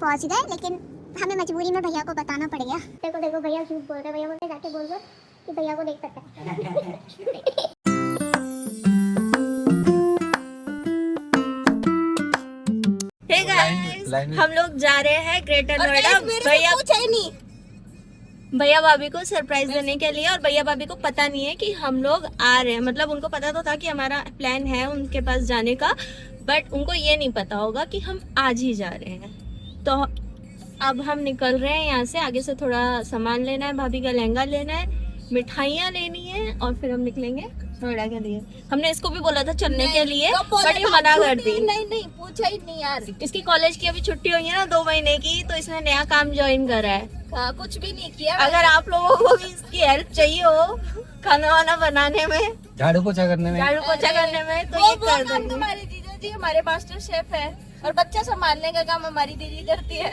पहुंच गए, लेकिन हमें मजबूरी में भैया को बताना पड़ गया। देखो देखो भैया झूठ बोल रहे, भैया बोलते जाके बोल दो कि भैया को देख सकता है। Hey guys, हम लोग जा रहे हैं ग्रेटर नोएडा भैया भाभी को सरप्राइज देने के लिए। और भैया भाभी को पता नहीं है कि हम लोग आ रहे हैं, मतलब उनको पता तो था कि हमारा प्लान है उनके पास जाने का, बट उनको ये नहीं पता होगा कि हम आज ही जा रहे हैं। तो अब हम निकल रहे हैं यहाँ से। आगे से थोड़ा सामान लेना है, भाभी का लहंगा लेना है, मिठाइयाँ लेनी है, और फिर हम निकलेंगे नोएडा के लिए। हमने इसको भी बोला था चलने के लिए, बट ये मना कर दी। नहीं पूछा ही नहीं यार। इसकी कॉलेज की अभी छुट्टी हुई है ना 2 महीने की, तो इसने नया काम ज्वाइन करा है। कुछ भी नहीं किया। अगर आप लोगों को भी इसकी हेल्प चाहिए हो खाना वाना बनाने में, झाड़ू पोछा करने में, तो ये कर देंगे। हमारे जीजा जी हमारे मास्टर शेफ है, और बच्चा संभालने का काम हमारी दीदी करती है।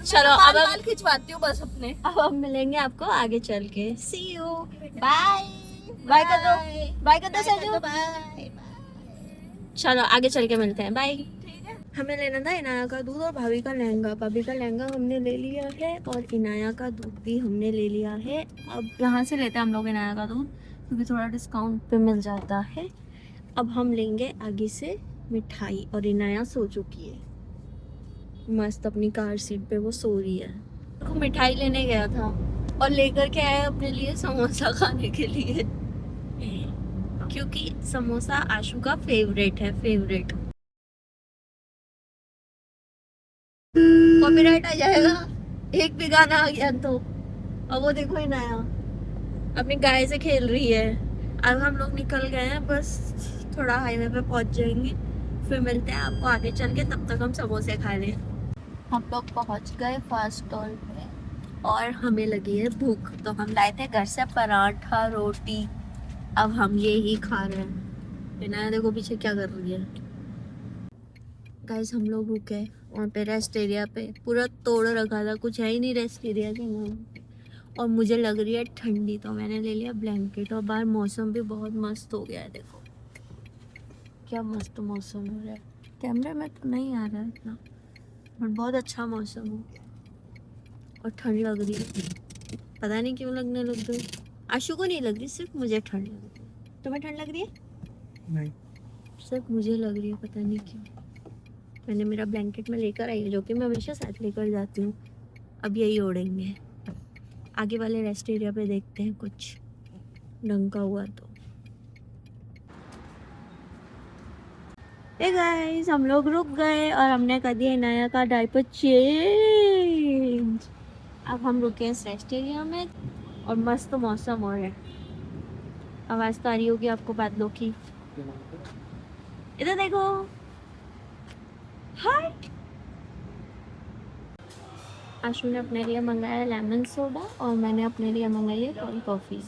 चलो अब बाल खिंचवाती हूँ बस अपने। अब हम मिलेंगे आपको आगे चल के। सी यू, बाय बाय कर दो, बाय कर दो सजू। बाय। चलो आगे चल के मिलते हैं, बाय। हमें लेना था इनाया का दूध और भाभी का लहंगा। भाभी का लहंगा हमने ले लिया है और इनाया का दूध भी हमने ले लिया है। अब यहाँ से लेते हैं हम लोग इनाया का दूध, क्योंकि थोड़ा डिस्काउंट पे मिल जाता है। अब हम लेंगे आगे से मिठाई, और इनाया सो चुकी है मस्त अपनी कार सीट पे, वो सो रही है। तो मिठाई लेने गया था और लेकर के आया अपने लिए समोसा खाने के लिए, क्योंकि समोसा आशु का फेवरेट है, फेवरेट। कॉपीराइट आ जाएगा, एक भी गाना आ गया तो। अब वो देखो ही नया अपनी गाय से खेल रही है। अब हम लोग निकल गए हैं, बस थोड़ा हाईवे पे पहुंच जाएंगे, फिर मिलते हैं आपको आगे चल के। तब तक हम समोसे खा लें। हम लोग पहुंच गए फास्ट स्टॉल पे और हमें लगी है भूख, तो हम लाए थे घर से पराठा रोटी। अब हम ये ही खा रहे हैं। बिना देखो पीछे क्या कर रही है। गाइस हम लोग रुके वहाँ पे रेस्ट एरिया पे, पूरा तोड़ रखा था, कुछ है ही नहीं रेस्ट एरिया के नाम। और मुझे लग रही है ठंडी, तो मैंने ले लिया ब्लैंकेट। और बाहर मौसम भी बहुत मस्त हो गया है, देखो क्या मस्त मौसम हो रहा है। कैमरे में तो नहीं आ रहा है इतना, बट बहुत अच्छा मौसम हो गया और ठंड लग रही है। पता नहीं क्यों लगने लग गई। आशु को नहीं लग रही, सिर्फ मुझे ठंड लग रही है। तुम्हें ठंड लग रही है? नहीं, सिर्फ मुझे लग रही है, पता नहीं क्यों। मैंने मेरा ब्लैंकेट में लेकर आई है, जो कि मैं हमेशा साथ लेकर जाती हूँ। अब यही ओढ़ेंगे। आगे वाले रेस्ट एरिया पे देखते हैं कुछ ढंग का हुआ तो। हे गाइस हम लोग रुक गए और हमने कर दिया इनाया का डायपर चेंज। अब हम रुके हैं रेस्ट एरिया में और मस्त मौसम हो रहा है। आवाज़ तो आ रही होगी आपको बादलों की। इधर देखो, हाय। आशु ने अपने लिए मंगाया लेमन सोडा और मैंने अपने लिए मंगाई है कोल्ड कॉफ़ी।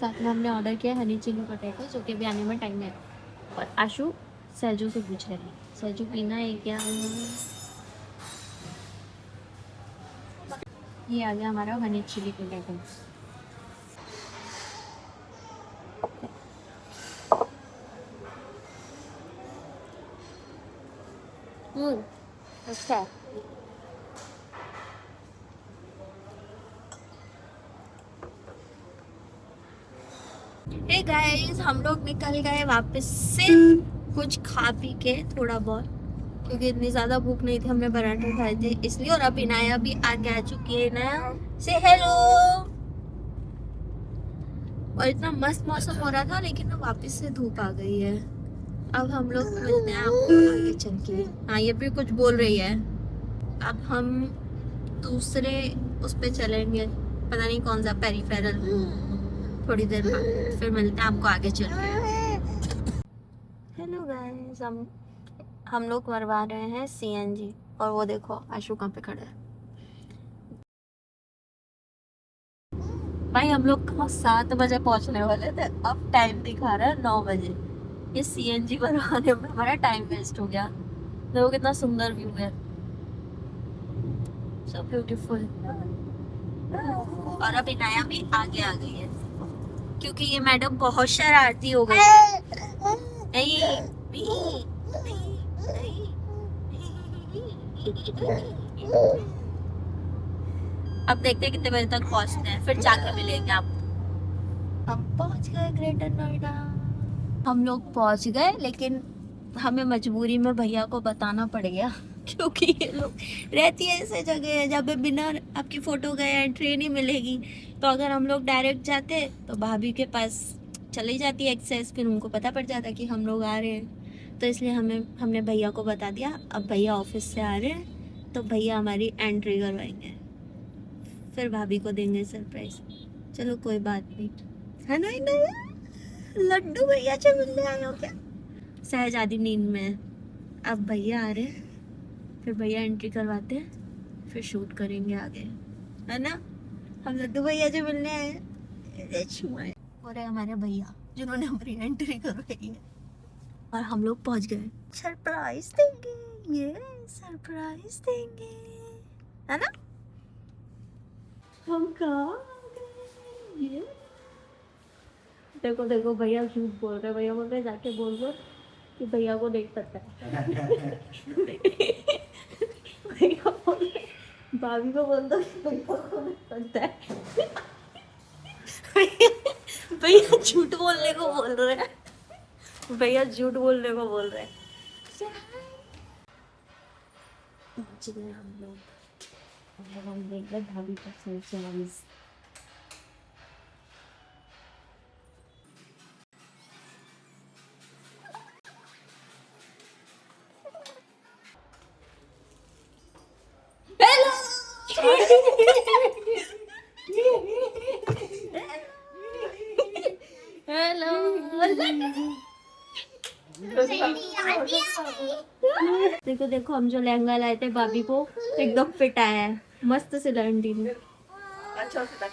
साथ में हमने ऑर्डर किया हनी चिली पोटैटो, जो कि अभी आने में टाइम है। और आशु सहजू से पूछ रही है सहजू पीना है क्या। ये आ गया हमारा हनी चिली पोटैटो। अच्छा हे गाइस हम लोग निकल गए वापस से, कुछ खा पी के थोड़ा बहुत, क्योंकि इतनी ज्यादा भूख नहीं थी। हमने पराठे खाए थे इसलिए। और अब इनाया भी आगे आ चुकी है। इनाया से हेलो। और इतना मस्त मौसम हो रहा था, लेकिन अब वापस से धूप आ गई है। अब हम लोग मिलते हैं आपको आगे चल के। हाँ ये भी कुछ बोल रही है। अब हम दूसरे उस पे चलेंगे, पता नहीं कौन सा, पेरीफेरल, थोड़ी देर बाद। फिर मिलते हैं आपको आगे चल के। हेलो गाइस हम लोग मरवा रहे हैं CNG। और वो देखो आशु कहाँ पे खड़ा है। भाई हम लोग 7 बजे पहुंचने वाले थे, अब टाइम दिखा रहा है 9 बजे। ये CNG भरवाने में हमारा टाइम वेस्ट हो गया। देखो कितना सुंदर व्यू है, सो ब्यूटीफुल। और अब इनाया भी आगे आ गई है, क्योंकि ये मैडम बहुत शरारती हो गई। नहीं, नहीं, नहीं, नहीं, अब देखते हैं कितने बजे तक पहुंचते हैं, फिर जाके मिलेंगे आपको। हम पहुंच गए ग्रेटर नोएडा। हम लोग पहुंच गए, लेकिन हमें मजबूरी में भैया को बताना पड़ गया क्योंकि ये लोग रहती है ऐसे जगह है जहाँ पे बिना आपकी फोटो गए एंट्री नहीं मिलेगी। तो अगर हम लोग डायरेक्ट जाते तो भाभी के पास चली जाती एक्सेस, फिर उनको पता पड़ जाता कि हम लोग आ रहे हैं। तो इसलिए हमने भैया को बता दिया। अब भैया ऑफिस से आ रहे हैं तो भैया हमारी एंट्री करवाएंगे, फिर भाभी को देंगे सरप्राइज। चलो कोई बात नहीं, है ना? लड्डू भैया से मिलने आए हो क्या? सहजादी नींद में है। अब भैया आ रहे हैं, फिर भैया एंट्री करवाते हैं, फिर शूट करेंगे आगे, है ना? हम लड्डू भैया से मिलने आए हैं और है हमारे भैया जिन्होंने हमारी एंट्री करवाई है। और हम लोग पहुंच गए। सरप्राइज देंगे, ये सरप्राइज देंगे, है ना? हम कहाँ आ गए? ये देखो देखो भैया झूठ बोल रहे। भैया बोल रहे जाके बोल दो कि भैया को देख सकता है। भैया बोल रहे भाभी को बोल दो कि भैया को देख सकता है। भैया झूठ बोलने को बोल रहे हैं। भैया झूठ बोलने को बोल रहे हैं। हम देख रहे भाभी का सरप्राइज। हेलो देखो देखो हम जो लहंगा लाए थे भाभी को एकदम फिट आया है, मस्त सिला आंटी ने। अच्छा सिला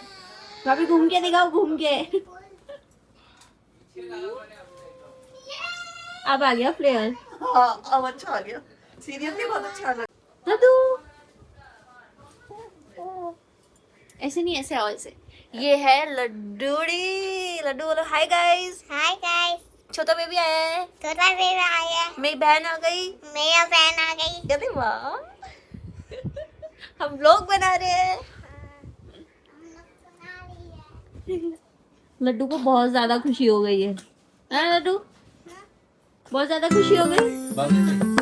भाभी, घूम के दिखाओ, घूम के। अब आ गया फ्लेयर। हाँ अब अच्छा आ गया, सीरियसली बहुत अच्छा लगा। लड्डू ऐसे नहीं, ऐसे आओ, ऐसे। ये है लड्डूड़ी। लड्डू बोलो हाय गाइस। हाय गाइस, छोटा बेबी आया है, छोटा बेबी आया, मेरी बहन आ गई, मेरा बहन आ गई। कहते वाह। हम लोग बना रहे हैं। लड्डू को बहुत ज्यादा खुशी हो गई है, हाँ लड्डू? बहुत ज्यादा खुशी हो गई।